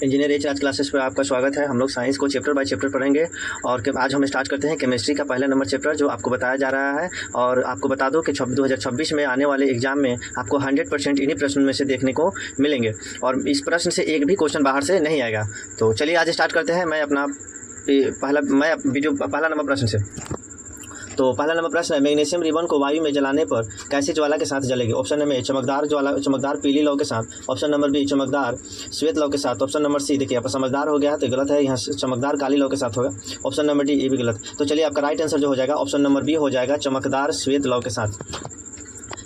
Engineer H आज classes पर आपका स्वागत है। हम लोग साइंस को चैप्टर बाय चैप्टर पढ़ेंगे और आज हम स्टार्ट करते हैं केमिस्ट्री का पहला नंबर चैप्टर जो आपको बताया जा रहा है। और आपको बता दो कि 2026 में आने वाले एग्जाम में आपको 100% इन्हीं प्रश्न में से देखने को मिलेंगे और इस प्रश्न से एक भी क्वेश्चन बाहर से नहीं आएगा। तो चलिए आज स्टार्ट करते हैं। मैं पहला नंबर प्रश्न से। तो पहला नंबर प्रश्न है, मैग्नीशियम रिबन को वायु में जलाने पर कैसी ज्वाला के साथ जलेगी? ऑप्शन नंबर ए चमकदार पीली लौ के साथ। ऑप्शन नंबर बी चमकदार श्वेत लौ के साथ। ऑप्शन नंबर सी, देखिए यहाँ पर समझदार हो गया है तो गलत है, यहाँ चमकदार काली लौ के साथ होगा। ऑप्शन नंबर डी ये भी गलत। तो चलिए आपका राइट आंसर जो हो जाएगा ऑप्शन नंबर बी हो जाएगा, चमकदार श्वेत लौ के साथ।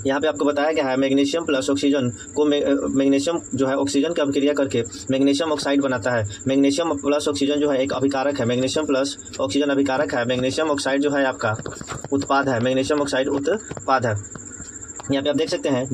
यहाँ पे आपको बताया गया है मैग्नीशियम प्लस ऑक्सीजन को मैग्नीशियम जो है ऑक्सीजन की अभिक्रिया करके मैग्नीशियम ऑक्साइड बनाता है। मैग्नीशियम प्लस ऑक्सीजन जो है एक अभिकारक है, मैग्नीशियम प्लस ऑक्सीजन अभिकारक है। मैग्नीशियम ऑक्साइड जो है आपका उत्पाद है, मैग्नीशियम ऑक्साइड उत्पाद है। यहाँ पे आप देख सकते हैं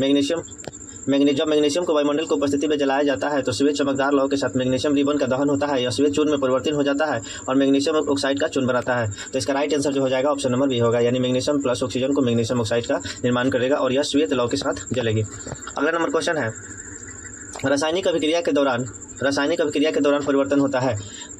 जब मैग्नीशियम को वायुमंडल की उपस्थिति में जलाया जाता है तो श्वेत चमकदार लौ के साथ मैग्नीशियम रिबन का दहन होता है, यह श्वेत चूर्ण में परिवर्तित हो जाता है और मैग्नीशियम ऑक्साइड का चूर्ण बनाता है। तो इसका राइट आंसर जो हो जाएगा ऑप्शन नंबर बी होगा, यानी मैग्नीशियम प्लस ऑक्सीजन को मैग्नीशियम ऑक्साइड का निर्माण करेगा और यह श्वेत लौ के साथ जलेगी। अगला नंबर क्वेश्चन है, रासायनिक अभिक्रिया के दौरान परिवर्तन होता है।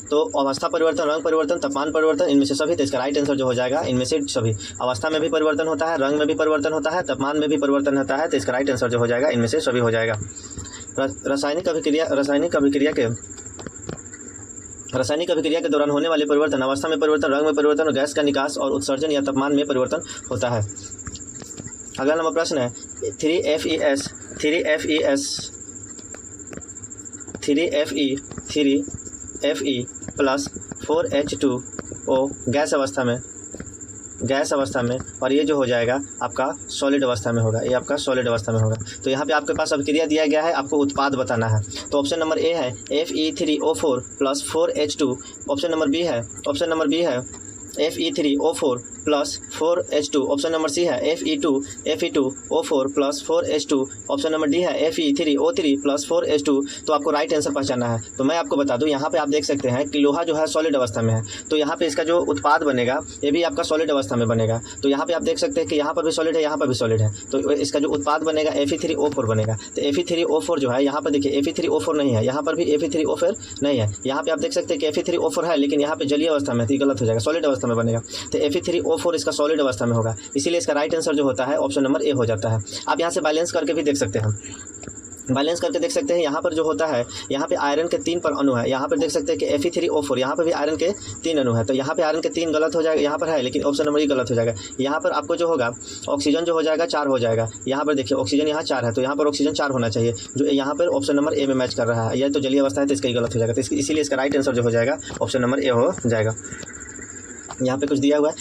तो अवस्था परिवर्तन, रंग परिवर्तन, तापमान परिवर्तन, इनमें से सभी। तो इसका राइट आंसर जो हो जाएगा इनमें से सभी। अवस्था में भी परिवर्तन होता है, रंग में भी परिवर्तन होता है, तापमान में भी परिवर्तन होता है। तो इसका राइट आंसर जो हो जाएगा इनमें से सभी हो जाएगा। रासायनिक अभिक्रिया के दौरान होने वाले परिवर्तन, अवस्था में परिवर्तन, रंग में परिवर्तन और गैस का निकास और उत्सर्जन या तापमान में परिवर्तन होता है। अगला नंबर प्रश्न है, 3Fe प्लस 4H2O गैस अवस्था में और ये जो हो जाएगा आपका सॉलिड अवस्था में होगा, ये आपका सॉलिड अवस्था में होगा। तो यहाँ पे आपके पास अभिक्रिया दिया गया है, आपको उत्पाद बताना है। तो ऑप्शन नंबर ए है Fe3O4 plus 4H2। Option number B है Fe3O4 plus 4H2। Option number सी है Fe2O4 plus 4H2। Option number D है Fe3O3 प्लस 4H2। तो आपको राइट आंसर पहचानना है। तो मैं आपको बता दूं, यहाँ पे आप देख सकते हैं कि लोहा जो है सॉलिड अवस्था में है, तो यहाँ पे इसका जो उत्पाद बनेगा ये भी आपका सॉलिड अवस्था में बनेगा। तो यहाँ पे आप देख सकते हैं कि यहाँ पर भी सॉलिड है, यहाँ पर भी सॉलिड है, तो इसका जो उत्पाद बनेगा Fe3O4 बनेगा। तो Fe3O4 जो है यहाँ पर देखिए Fe3O4 नहीं है, यहाँ पर भी Fe3O4 नहीं है। यहाँ पे आप देख सकते हैं कि Fe3O4 है लेकिन यहाँ पे जलीय अवस्था में, तो गलत हो जाएगा, सॉलिड अवस्था में बनेगा। तो Fe3O4 इसका सॉलिड अवस्था में होगा, इसीलिए इसका राइट आंसर जो होता है ऑप्शन नंबर ए हो जाता है। आप यहाँ से बैलेंस करके भी देख सकते हैं, यहाँ पर जो होता है, यहाँ पे आयरन के 3 पर अणु है, यहाँ पर देख सकते हैं कि Fe3O4, यहाँ पर भी आयरन के 3 अणु है। तो यहाँ पे आयरन के 3 गलत हो जाएगा, यहाँ पर है लेकिन ऑप्शन नंबर ई गलत हो जाएगा। यहाँ पर आपको जो होगा ऑक्सीजन जो हो जाएगा 4 हो जाएगा। यहाँ पर देखिए ऑक्सीजन यहाँ 4 है, तो यहाँ पर ऑक्सीजन 4 होना चाहिए, जो यहाँ पर ऑप्शन नंबर ए में मैच कर रहा है। यह तो जलीय अवस्था है तो इसका ही गलत हो जाएगा। तो इसीलिए इसका राइट आंसर जो हो जाएगा ऑप्शन नंबर ए हो जाएगा। यहाँ पे कुछ दिया हुआ है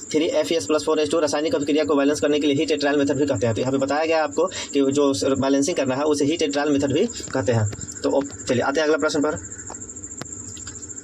3Fe प्लस 4H2 रासायनिक अभिक्रिया को बैलेंस करने के लिए हीट ट्रायल मेथड भी कहते हैं। तो यहाँ पे बताया गया है आपको कि जो बैलेंसिंग करना है उसे हीट ट्रायल मेथड भी कहते हैं। तो चलिए आते हैं अगला प्रश्न पर।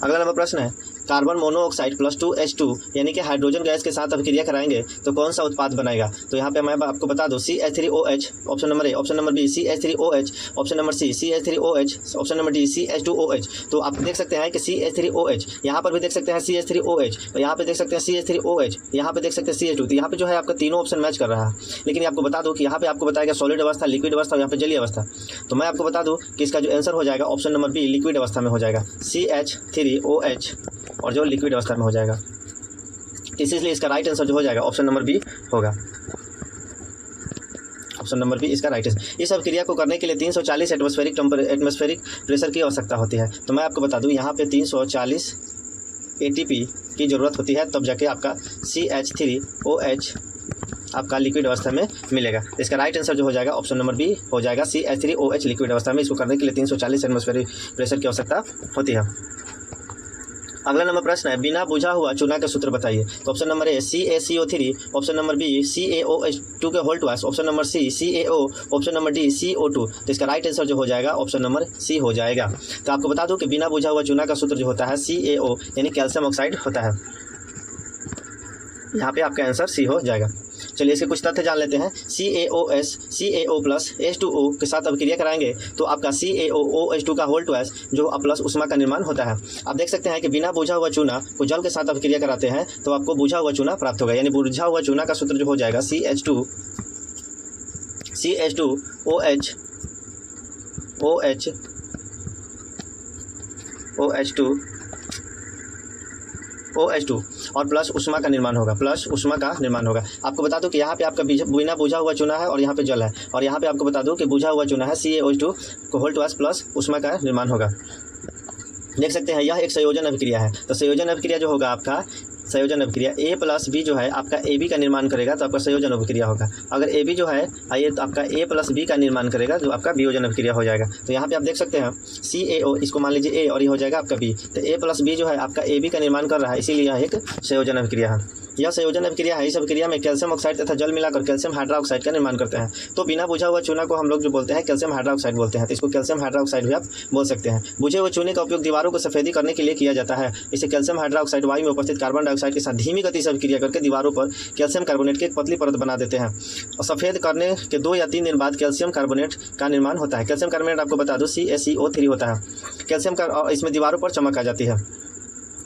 अगला नंबर प्रश्न है, कार्बन मोनोऑक्साइड प्लस 2H2 यानी कि हाइड्रोजन गैस के साथ अभिक्रिया कराएंगे तो कौन सा उत्पाद बनेगा? तो यहाँ पे मैं आपको बता दूं CH3OH option number A, option number B CH3OH, option number C CH3OH, option number D CH2OH। तो आप देख सकते हैं कि CH3OH, यहाँ पर भी देख सकते हैं CH3OH, यहाँ पे देख सकते हैं CH3OH, यहाँ पे देख सकते हैं CH2। तो यहाँ पे जो है आपका तीनों ऑप्शन मैच कर रहा है, लेकिन आपको बता दूं कि यहाँ पे आपको बताएगा सॉलिड अवस्था, लिक्विड अवस्था और यहाँ पे जलीय अवस्था। तो मैं आपको बता दूं कि इसका जो आंसर हो जाएगा ऑप्शन नंबर बी लिक्विड अवस्था में हो जाएगा, CH3OH और जो लिक्विड अवस्था में हो जाएगा। इसलिए इसका राइट आंसर जो हो जाएगा ऑप्शन नंबर बी होगा, ऑप्शन नंबर बी इसका राइट आंसर। इस अभिक्रिया को करने के लिए 340 एटमॉस्फेरिक प्रेशर की आवश्यकता होती है। तो मैं आपको बता दूं यहाँ पे 340 ATP की ज़रूरत होती है, तब जाके आपका CH3OH आपका लिक्विड अवस्था में मिलेगा। इसका राइट आंसर जो हो जाएगा ऑप्शन नंबर बी हो जाएगा, CH3OH लिक्विड अवस्था में। इसको करने के लिए 340 एटमॉस्फेरिक प्रेशर की आवश्यकता होती है। अगला नंबर प्रश्न है, बिना बुझा हुआ चूना का सूत्र बताइए। तो option number A CaCO3, option number B CaOH2 के whole twice, option number C CaO, option number D CO2। तो इसका राइट आंसर जो हो जाएगा ऑप्शन नंबर सी हो जाएगा। तो आपको बता दूं कि बिना बुझा हुआ चूना का सूत्र जो होता है CaO यानी कैल्शियम ऑक्साइड होता है। यहाँ पे आपका आंसर सी हो जाएगा। चलिए इसके कुछ तथ्य जान लेते हैं। CaO प्लस H2O के साथ अभिक्रिया कराएंगे तो आपका CaOH2 का होल ट्वाइस जो प्लस उष्मा का निर्माण होता है। आप देख सकते हैं कि बिना बुझा हुआ चूना को जल के साथ अभिक्रिया कराते हैं तो आपको बुझा हुआ चूना प्राप्त होगा, यानी बुझा हुआ चूना का सूत्र जो हो जाएगा CH2OH OH2 और प्लस ऊष्मा का निर्माण होगा, प्लस ऊष्मा का निर्माण होगा। आपको बता दूं कि यहाँ पे आपका बिना बुझा हुआ चूना है और यहाँ पे जल है, और यहाँ पे आपको बता दूं कि बुझा हुआ चूना है CaOH2 को होल टू प्लस ऊष्मा का निर्माण होगा। देख सकते हैं यह एक संयोजन अभिक्रिया है। तो संयोजन अभिक्रिया जो होगा आपका संयोजन अभिक्रिया A प्लस B जो है आपका AB का निर्माण करेगा तो आपका संयोजन अभिक्रिया होगा। अगर AB जो है ये तो आपका A प्लस B का निर्माण करेगा जो आपका वियोजन अभिक्रिया हो जाएगा। तो यहाँ पे आप देख सकते हैं CaO, इसको मान लीजिए A और ये हो जाएगा आपका B। तो A प्लस B जो है आपका AB का निर्माण कर रहा है, इसीलिए यह एक संयोजन अभिक्रिया है। यह संयोजन अभिक्रिया है। इस अभिक्रिया में कैल्शियम ऑक्साइड तथा जल मिलाकर कैल्शियम हाइड्रोक्साइड का निर्माण करते हैं। तो बिना बुझा हुआ चूना को हम लोग जो बोलते हैं कैल्शियम हाइड्रोक्साइड बोलते हैं, तो इसको कैल्शियम हाइड्रोक्साइड भी आप बोल सकते हैं। बुझे हुए चूने का उपयोग दीवारों को सफेदी करने के लिए किया जाता है। इसे कैल्शियम हाइड्रोक्साइड वायु में उपस्थित कार्बन डाइऑक्साइड के साथ धीमी गति से अभिक्रिया करके दीवारों पर कैल्शियम कार्बोनेट की एक पतली परत बना देते हैं और सफेद करने के 2 या 3 दिन बाद कैल्शियम कार्बोनेट का निर्माण होता है। कैल्शियम कार्बोनेट आपको बता दूं CaCO3 होता है। कैल्शियम का इसमें दीवारों पर चमक आ जाती है।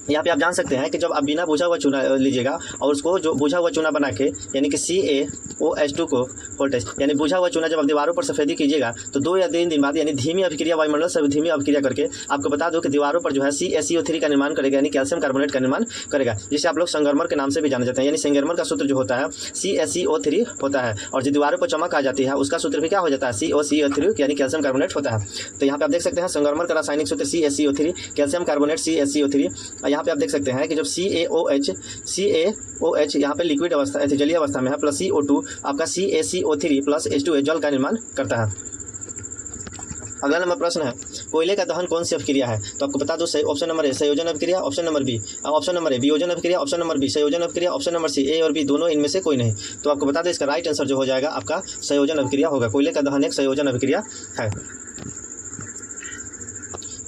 यहाँ पे आप जान सकते हैं कि जब आप बिना बुझा हुआ चूना लीजिएगा और उसको जो बुझा हुआ चूना बना के यानी कि CaOH2 को वोल्टेज यानी बुझा हुआ चूना जब आप दीवारों पर सफेदी कीजिएगा तो 2 या 3 दिन बाद यानी धीमी अभिक्रिया वायुमंडल से धीमी अभिक्रिया करके आपको बता दो कि दीवारों पर जो है CaCO3 का निर्माण करेगा यानी कैल्शियम कार्बोनेट का निर्माण करेगा, जिसे आप लोग संगमरमर के नाम से भी जाने जाते हैं। यानी संगमरमर का सूत्र जो होता है CaCO3 होता है और जो दीवारों पर चमक आ जाती है उसका सूत्र भी क्या हो जाता है CaCO3 यानी कैल्शियम कार्बोनेट होता है। तो यहाँ पे आप देख सकते हैं संगमरमर का रासायनिक सूत्र CaCO3 कैल्शियम कार्बोनेट CaCO3। यहाँ पे आप देख सकते हैं कि जब CaOH यहाँ पे लिक्विड अवस्था जलीय अवस्था में है प्लस CO2 आपका CaCO3 प्लस H2O जल का निर्माण करता है। अगला नंबर प्रश्न है कोयले का दहन कौन सी अभिक्रिया है? तो आपको बता दो ऑप्शन नंबर A संयोजन अभिक्रिया, option number B option number A वियोजन अभिक्रिया, ऑप्शन नंबर B संयोजन अभिक्रिया, ऑप्शन नंबर C A और B दोनों इनमें से कोई नहीं। तो आपको बता दें इसका राइट आंसर जो हो जाएगा आपका संयोजन अभिक्रिया होगा। कोयले का दहन एक संयोजन अभिक्रिया है।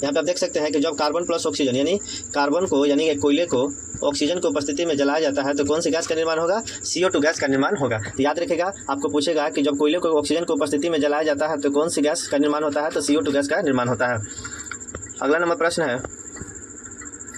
यहाँ पे आप देख सकते हैं कि जब कार्बन प्लस ऑक्सीजन यानी कार्बन को यानी कोयले को ऑक्सीजन की उपस्थिति में जलाया जाता है तो कौन सी गैस का निर्माण होगा? CO2 गैस का निर्माण होगा। तो याद रखिएगा, आपको पूछेगा कि जब कोयले को ऑक्सीजन की उपस्थिति में जलाया जाता है तो कौन सी गैस का निर्माण होता है? तो CO2 गैस का निर्माण होता है। अगला नंबर प्रश्न है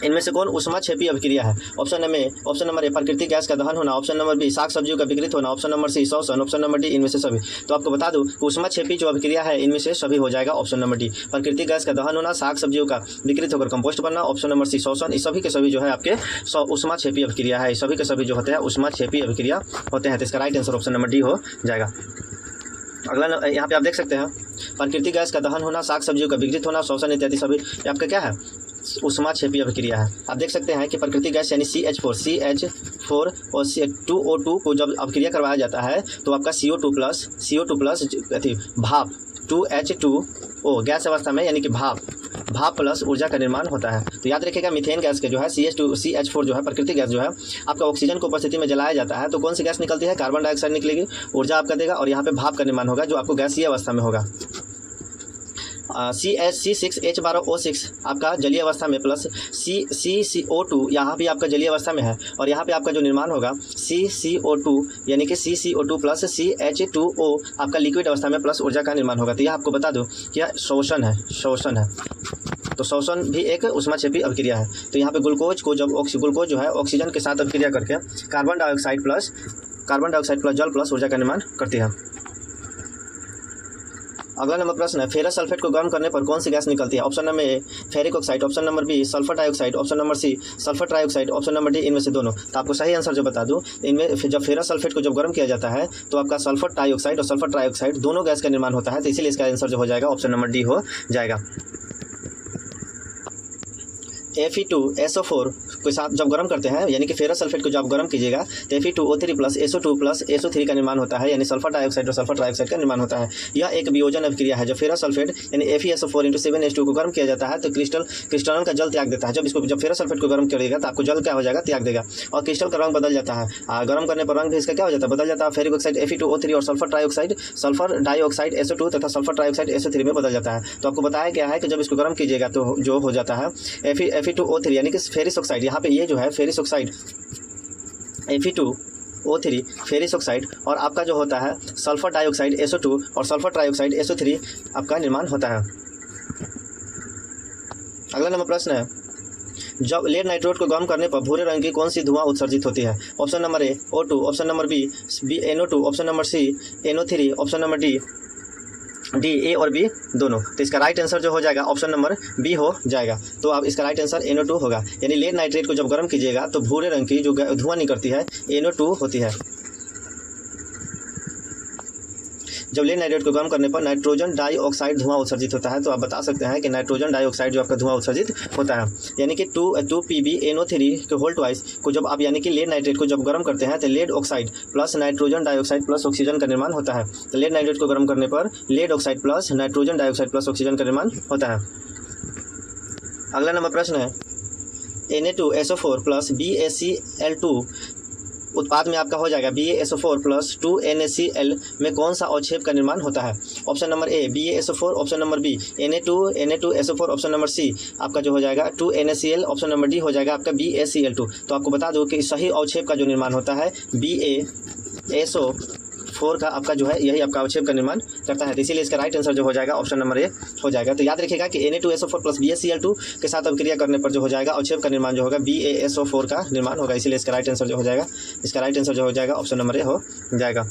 इनमें से कौन ऊष्माक्षेपी अभिक्रिया है? ऑप्शन नंबर A प्राकृतिक गैस का दहन होना, ऑप्शन नंबर B साग सब्जियों का विकृत होना, ऑप्शन नंबर C शोषण, ऑप्शन नंबर D इनमें से सभी। तो आपको बता दूं ऊष्माक्षेपी जो अभिक्रिया है इनमें से सभी हो जाएगा ऑप्शन नंबर D प्राकृतिक गैस का दहन होना, साग सब्जियों का विकृत होकर कंपोस्ट बनना, ऑप्शन नंबर C शोषण। इस सभी के सभी जो है आपके ऊष्माक्षेपी अभिक्रिया है। सभी के सभी जो होते हैं ऊष्माक्षेपी अभिक्रिया होते हैं। तो इसका right answer option number D हो जाएगा। अगला यहाँ पे आप देख सकते हैं प्राकृतिक गैस का दहन होना, साग सब्जियों का विकृत होना, शोषण इत्यादि सभी आपका क्या है? ऊष्माक्षेपी अभिक्रिया है। आप देख सकते हैं कि प्राकृतिक गैस यानी CH4 और 2O2 को जब अभिक्रिया करवाया जाता है तो आपका CO2 प्लस भाप 2H2O गैस अवस्था में यानी कि भाप प्लस ऊर्जा का निर्माण होता है। तो याद रखिएगा मिथेन गैस के जो है CH4 जो है प्राकृतिक गैस जो है आपका ऑक्सीजन की उपस्थिति में जलाया जाता है तो कौन सी गैस निकलती है? कार्बन डाइऑक्साइड निकलेगी, ऊर्जा आपका देगा और यहाँ पे भाप का निर्माण होगा जो आपको गैसीय अवस्था में होगा। C6H12O6 आपका जलीय अवस्था में प्लस CCO2 यहाँ भी आपका जलीय अवस्था में है और यहाँ पे आपका जो निर्माण होगा CCO2 यानी कि CCO2 प्लस CH2O आपका लिक्विड अवस्था में प्लस ऊर्जा का निर्माण होगा। तो यह आपको बता दूं कि यह शोषण है। तो शोषण भी एक ऊष्माक्षेपी अभिक्रिया है। तो यहाँ पे ग्लूकोज जो है ऑक्सीजन के साथ अभिक्रिया करके कार्बन डाइऑक्साइड प्लस जल प्लस ऊर्जा का निर्माण करती है। अगला नंबर प्रश्न है फेरस सल्फेट को गर्म करने पर कौन सी गैस निकलती है? Option number A ferric oxide, option number B sulphur dioxide, option number C sulphur trioxide, option number D इनमें से दोनों। तो आपको सही आंसर जो बता दूं इनमें जब फेरस सल्फेट को जब गर्म किया जाता है तो आपका सल्फर डाइऑक्साइड और सल्फर ट्राइऑक्साइड दोनों गैस का निर्माण होता है। तो इसीलिए इसका आंसर जो हो जाएगा ऑप्शन नंबर D हो जाएगा। Fe2SO4 के साथ जब गर्म करते हैं यानी कि फेरस सल्फेट को जब गर्म कीजिएगा तो Fe2O3 plus SO2 plus SO3 का निर्माण होता है यानी सल्फर डाइऑक्साइड और सल्फर ट्राइऑक्साइड का निर्माण होता है। यह एक वियोजन अभिक्रिया है। जब फेरस सल्फेट यानी FeSO4 × 7H2 को गर्म किया जाता है तो क्रिस्टलन का जल त्याग देता है। जब फेरस सल्फेट को गर्म करिएगा तो आपको जल क्या हो जाएगा? त्याग देगा और क्रिस्टल का रंग बदल जाता है। गर्म करने पर रंग भी इसका क्या हो जाता है? बदल जाता है। फेरिक ऑक्साइड Fe2O3 और सल्फर डाइऑक्साइड SO2 तथा सल्फर ट्राइऑक्साइड SO3 में बदल जाता है। तो आपको बताया गया है कि जब इसको गर्म कीजिएगा तो जो हो जाता है Fe2O3 यानी कि फेरिस ऑक्साइड। यहाँ पे ये जो है Ferris oxide Fe2O3 Ferris oxide और आपका जो होता है सल्फर डाइऑक्साइड SO2 और सल्फर ट्राइऑक्साइड SO3 आपका निर्माण होता है। अगला नंबर प्रश्न है जब लेड नाइट्रोट को गर्म करने पर भूरे रंग की कौन सी धुआं उत्सर्जित होती है? Option number A O2, option number B NO2, option number C NO3, option number D D, A और बी दोनों। तो इसका राइट आंसर जो हो जाएगा ऑप्शन नंबर बी हो जाएगा। तो आप इसका राइट आंसर NO2 होगा। यानी लेड नाइट्रेट को जब गर्म कीजिएगा तो भूरे रंग की जो धुआं निकलती है NO2 होती है। जब लेड नाइट्रेट को गर्म करने पर नाइट्रोजन डाइऑक्साइड धुआं उत्सर्जित होता है। तो आप बता सकते हैं कि नाइट्रोजन डाइऑक्साइड जो आपका धुआं उत्सर्जित होता है, यानी कि 2PbNO3 के होल ट्वाइस को जब आप यानी कि लेड नाइट्रेट को जब गर्म करते हैं तो lead oxide plus nitrogen dioxide plus oxygen का निर्माण होता है। तो लेड नाइट्रेट को गर्म करने पर lead oxide plus nitrogen dioxide plus oxygen का निर्माण होता है। अगला नंबर प्रश्न है Na2SO4 प्लस BaCl2 उत्पाद में आपका हो जाएगा BaSO4 प्लस 2NaCl में कौन सा अवक्षेप का निर्माण होता है? Option number A BaSO4, option number B Na2SO4, option number C आपका जो हो जाएगा 2NaCl, ऑप्शन नंबर डी हो जाएगा आपका BaCl2। तो आपको बता दूं कि सही अवक्षेप का जो निर्माण होता है BaSO4 का आपका जो है यही आपका अवक्षेप का निर्माण करता है। तो इसीलिए इसका राइट आंसर जो हो जाएगा ऑप्शन नंबर ए हो जाएगा। तो याद रखिएगा कि Na2SO4 प्लस BaCl2 के साथ अभिक्रिया करने पर जो हो जाएगा अवक्षेप का निर्माण जो होगा BaSO4 का निर्माण होगा। इसीलिए इसका राइट आंसर जो हो जाएगा, इसका राइट आंसर जो हो जाएगा ऑप्शन नंबर ए हो जाएगा।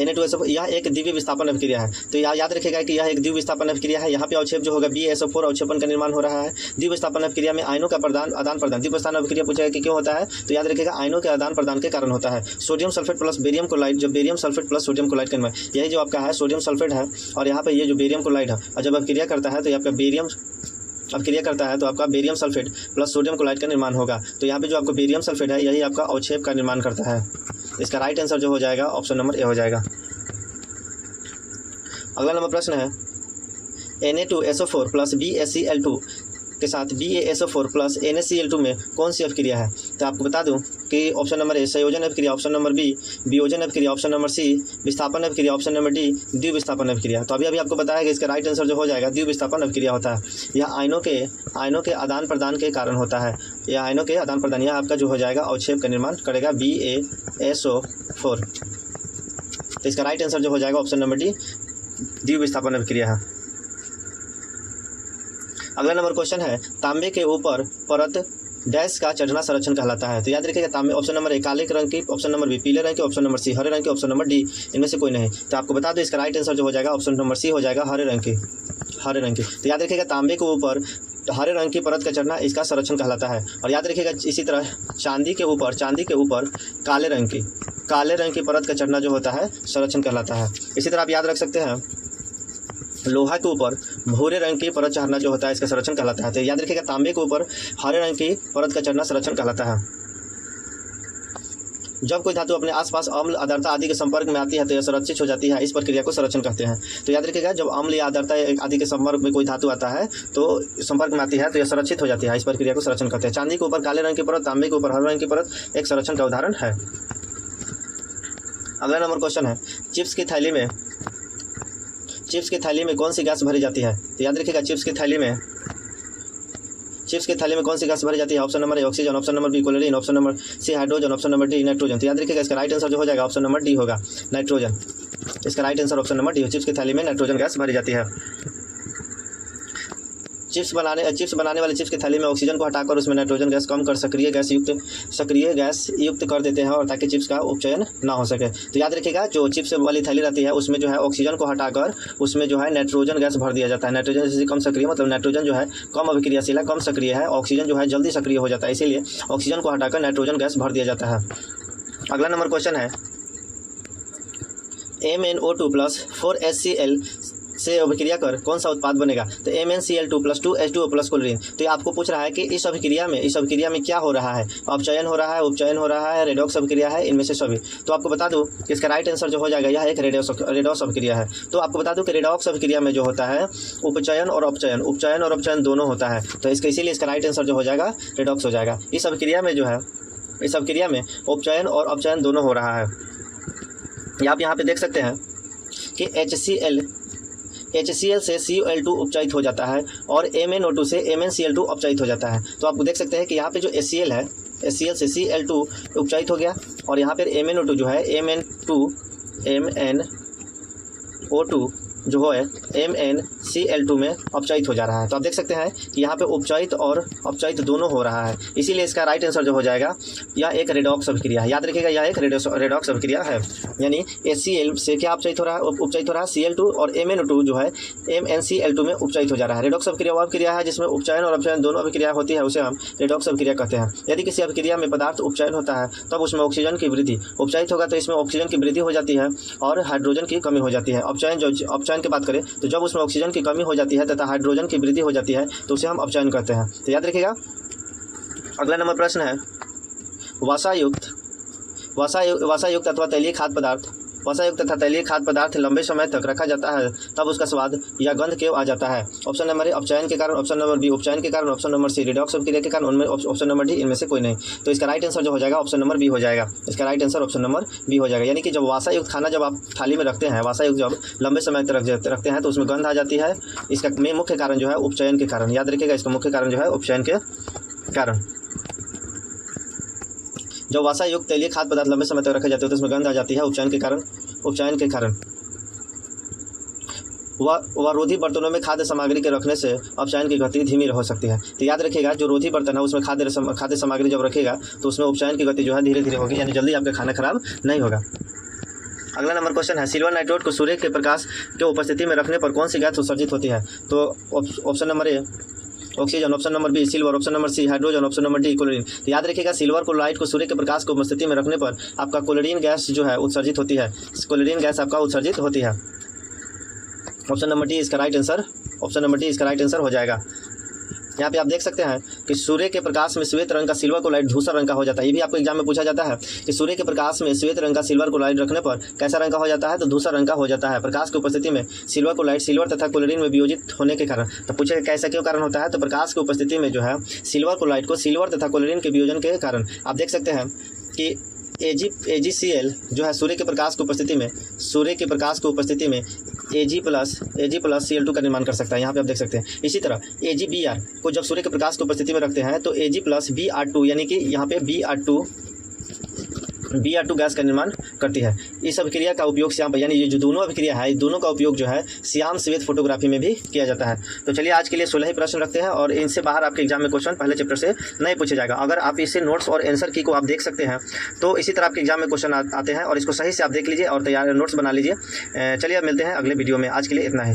Na2SO4 यह एक द्वितीय विस्थापन अभिक्रिया है। तो याद रखिएगा कि यह एक द्वितीय विस्थापन अभिक्रिया है। यहाँ पे अवक्षेप जो होगा BaSO4 अवक्षेपन का निर्माण हो रहा है। द्वितीय विस्थापन अभिक्रिया में आयनों का आदान प्रदान, द्वितीय विस्थापन अभिक्रिया पूछेगा कि क्यों होता है? तो याद रखिएगा आयनों के आदान प्रदान के कारण होता है। Sodium sulphate plus barium chloride, जो barium sulphate plus sodium chloride का निर्माण, यही जो आपका है सोडियम सल्फेट है और यहाँ पे ये जो बेरियम क्लोराइड है, और जब अभिक्रिया करता है तो आपका बेरियम अभिक्रिया करता है तो आपका barium sulphate plus sodium chloride का निर्माण होगा। तो यहाँ पे जो आपका बेरियम सल्फेट है यही आपका अवक्षेप का निर्माण करता है। इसका राइट आंसर जो हो जाएगा ऑप्शन नंबर ए हो जाएगा। अगला नंबर प्रश्न है Na2SO4 प्लस BaCl2 के साथ BaSO4 प्लस NaCl2 में कौन सी अभिक्रिया है? तो आपको बता दूं कि ऑप्शन नंबर ए संयोजन अभिक्रिया, ऑप्शन नंबर बी वियोजन अभिक्रिया, ऑप्शन नंबर सी विस्थापन अभिक्रिया, ऑप्शन नंबर डी द्विविस्थापन अभिक्रिया। तो अभी आपको बताया कि इसका राइट आंसर जो हो जाएगा द्विविस्थापन अभिक्रिया होता है। यह आयनों के आदान प्रदान के कारण होता है। यह आयनों के आदान प्रदान, यह आपका जो हो जाएगा अवक्षेप का निर्माण करेगा BaSO4। तो इसका राइट आंसर जो हो जाएगा ऑप्शन नंबर डी द्विविस्थापन अभिक्रिया है। अगला नंबर क्वेश्चन है तांबे के ऊपर परत डैश का चढ़ना संरक्षण कहलाता है। तो याद रखिएगा तांबे, ऑप्शन नंबर ए काले रंग की, ऑप्शन नंबर बी पीले रंग की, ऑप्शन नंबर सी हरे रंग की, ऑप्शन नंबर डी इनमें से कोई नहीं। तो आपको बता दो इसका राइट आंसर जो हो जाएगा ऑप्शन नंबर सी हो जाएगा हरे रंग की। तो याद रखिएगा तांबे के ऊपर हरे रंग की परत का चढ़ना इसका संरक्षण कहलाता है। और याद रखिएगा इसी तरह चांदी के ऊपर काले रंग की परत का चढ़ना जो होता है संरक्षण कहलाता है। इसी तरह आप याद रख सकते हैं लोहा के ऊपर भूरे रंग की परत चढ़ना जो होता है इसका संरक्षण कहलाता है। तो याद रखिएगा तांबे के ऊपर हरे रंग की परत का चढ़ना संरक्षण कहलाता है। जब कोई धातु अपने आसपास अम्ल, आर्द्रता आदि के संपर्क में आती है तो यह संरक्षित हो जाती है। इस प्रक्रिया को संरक्षण कहते हैं। तो याद रखिएगा जब अम्ल या आर्द्रता आदि के संपर्क में कोई धातु आता है तो संपर्क में आती है तो यह संरक्षित हो जाती है। इस प्रक्रिया को संरक्षण कहते हैं। चांदी के ऊपर काले रंग की परत, तांबे के ऊपर हरे रंग की परत एक संरक्षण का उदाहरण है। अगला नंबर क्वेश्चन है चिप्स की थैली में कौन सी गैस भरी जाती है? तो याद रखिएगा चिप्स की थैली में कौन सी गैस भरी जाती है? Option number A oxygen, option number B chlorine, option number C hydrogen, option number D nitrogen. तो याद रखिएगा इसका राइट आंसर जो हो जाएगा ऑप्शन नंबर डी होगा नाइट्रोजन। इसका right answer option number D हो। चिप्स की थैली में नाइट्रोजन गैस भरी जाती है। चिप्स बनाने वाले चिप्स की थैली में ऑक्सीजन को हटाकर उसमें नाइट्रोजन गैस कम कर सक्रिय गैस युक्त कर देते हैं और ताकि चिप्स का उपचयन ना हो सके। तो याद रखिएगा जो चिप्स वाली थैली रहती है उसमें जो है ऑक्सीजन को हटाकर उसमें जो है नाइट्रोजन गैस भर दिया जाता है। नाइट्रोजन जैसे कम सक्रिय मतलब नाइट्रोजन जो है कम अभिक्रियाशील है, कम सक्रिय है, ऑक्सीजन जो है जल्दी सक्रिय हो जाता है, इसीलिए ऑक्सीजन को हटाकर नाइट्रोजन गैस भर दिया जाता है। अगला नंबर क्वेश्चन है MnO2 प्लस 4HCl से अभिक्रिया कर कौन सा उत्पाद बनेगा? तो MnCl2 plus 2H2O plus chlorine. तो ये आपको पूछ रहा है कि इस अभिक्रिया में क्या हो रहा है? अपचयन हो रहा है, उपचयन हो रहा है, रेडॉक्स अभिक्रिया है, इनमें से सभी। तो आपको बता दूं कि इसका राइट आंसर जो हो जाएगा यह एक रेडॉक्स अभिक्रिया है। तो आपको बता दूं कि रेडॉक्स अभिक्रिया में जो होता है उपचयन और अपचयन दोनों होता है। तो इसीलिए इसका राइट आंसर जो हो जाएगा रेडॉक्स हो जाएगा। इस अभिक्रिया में उपचयन और अपचयन दोनों हो रहा है। आप यहाँ पे देख सकते हैं कि HCl से CuL2 उपचयित हो जाता है और MnO2 से MnCl2 अपचयित हो जाता है। तो आपको देख सकते हैं कि यहाँ पे जो HCl है, HCl से Cl2 उपचयित हो गया और यहाँ पर MnO2 जो है MnO2 जो है MnCl2 में अपचयित हो जा रहा है। तो आप देख सकते हैं कि यहाँ पे उपचयित और अपचयित दोनों हो रहा है, इसीलिए इसका राइट आंसर जो हो जाएगा यह एक रेडॉक्स अभिक्रिया है। याद रखिएगा यह एक रेडॉक्स अभिक्रिया है, यानी HCl से क्या उपचयित हो रहा है Cl2 और MnO2 जो है MnCl2 में उपचयित हो जा रहा है। रेडॉक्स अभिक्रिया वह अभिक्रिया है जिसमें उपचयन और अपचयन दोनों अभिक्रिया होती है, उसे हम रेडॉक्स अभिक्रिया कहते हैं। यदि किसी अभिक्रिया में पदार्थ उपचयन होता है तब उसमें ऑक्सीजन की वृद्धि, उपचयित होगा तो इसमें ऑक्सीजन की वृद्धि हो जाती है और हाइड्रोजन की कमी हो जाती है। अपचयन की बात करें तो जब उसमें ऑक्सीजन की कमी हो जाती है तथा हाइड्रोजन की वृद्धि हो जाती है तो उसे हम अपचयन कहते हैं। तो याद रखिएगा। अगला नंबर प्रश्न है वसायुक्त अथवा तैलीय खाद्य पदार्थ, वसायुक्त तथा तैलीय खाद्य पदार्थ लंबे समय तक रखा जाता है तब उसका स्वाद या गंध क्यों आ जाता है? ऑप्शन नंबर ए अपचयन के कारण, ऑप्शन नंबर बी उपचयन के कारण, ऑप्शन नंबर सी रिडॉक्स अभिक्रिया के कारण, उनमें ऑप्शन नंबर डी इनमें से कोई नहीं। तो इसका राइट आंसर जो हो जाएगा ऑप्शन नंबर बी हो जाएगा। इसका right answer option number B हो जाएगा। यानी कि जब वसायुक्त खाना जब आप थाली में रखते हैं, वसायुक्त जब लंबे समय तक रखते हैं तो उसमें गंध आ जाती है। इसका मुख्य कारण जो है उपचयन के कारण, याद रखिएगा इसका मुख्य कारण जो है उपचयन के कारण। जब वसायुक्त तैलीय खाद्य पदार्थ लंबे समय तक रखे जाते हैं तो उसमें गंध आ जाती है उपचयन के कारण। वह रोधी बर्तनों में खाद्य सामग्री के रखने से अपचयन की गति धीमी हो सकती है। तो याद रखिएगा जो रोधी बर्तन है उसमें खाद्य सामग्री जब रखेगा तो उसमें उपचयन की गति जो है धीरे धीरे होगी, यानी जल्दी आपका खाना खराब नहीं होगा। अगला नंबर क्वेश्चन है सिल्वर नाइट्रेट को सूर्य के प्रकाश के उपस्थिति में रखने पर कौन सी गैस उत्सर्जित होती है? तो option number A oxygen, option number B silver, option number C hydrogen, option number D chlorine. तो याद रखिएगा सिल्वर क्लोराइड को सूर्य के प्रकाश को उपस्थिति में रखने पर आपका क्लोरीन गैस जो है उत्सर्जित होती है, क्लोरीन गैस आपका उत्सर्जित होती है। ऑप्शन नंबर डी इसका right answer, option number D इसका राइट आंसर हो जाएगा। यहाँ पे आप देख सकते हैं कि सूर्य के प्रकाश में श्वेत रंग का सिल्वर क्लोराइड धूसर रंग का हो जाता है। ये भी आपको एग्जाम में पूछा जाता है कि सूर्य के प्रकाश में श्वेत रंग का सिल्वर क्लोराइड रखने पर कैसा रंग का हो जाता है? तो धूसर रंग का हो जाता है। प्रकाश की उपस्थिति में सिल्वर क्लोराइड सिल्वर तथा क्लोरीन में वियोजित होने के कारण। तो पूछे कैसा क्यों कारण होता है? तो प्रकाश की उपस्थिति में जो है सिल्वर क्लोराइड को सिल्वर तथा क्लोरीन के वियोजन के कारण। आप देख सकते हैं कि AgCl जो है सूर्य के प्रकाश की उपस्थिति में Ag प्लस Cl2 का निर्माण कर सकता है। यहाँ पे आप देख सकते हैं। इसी तरह AgBr को जब सूर्य के प्रकाश की उपस्थिति में रखते हैं तो Ag प्लस Br2 यानी कि यहाँ पे Br2 गैस का निर्माण करती है। इस अभिक्रिया का उपयोग श्याम, यानी ये जो दोनों अभिक्रिया है, दोनों का उपयोग जो है श्याम श्वेत फोटोग्राफी में भी किया जाता है। तो चलिए आज के लिए 16 ही प्रश्न रखते हैं और इनसे बाहर आपके एग्जाम में क्वेश्चन पहले चैप्टर से नहीं पूछा जाएगा। अगर आप इससे नोट्स और आंसर की को आप देख सकते हैं तो इसी तरह आपके एग्जाम में क्वेश्चन आते हैं और इसको सही से आप देख लीजिए और तैयार नोट्स बना लीजिए। चलिए अब मिलते हैं अगले वीडियो में। आज के लिए इतना ही।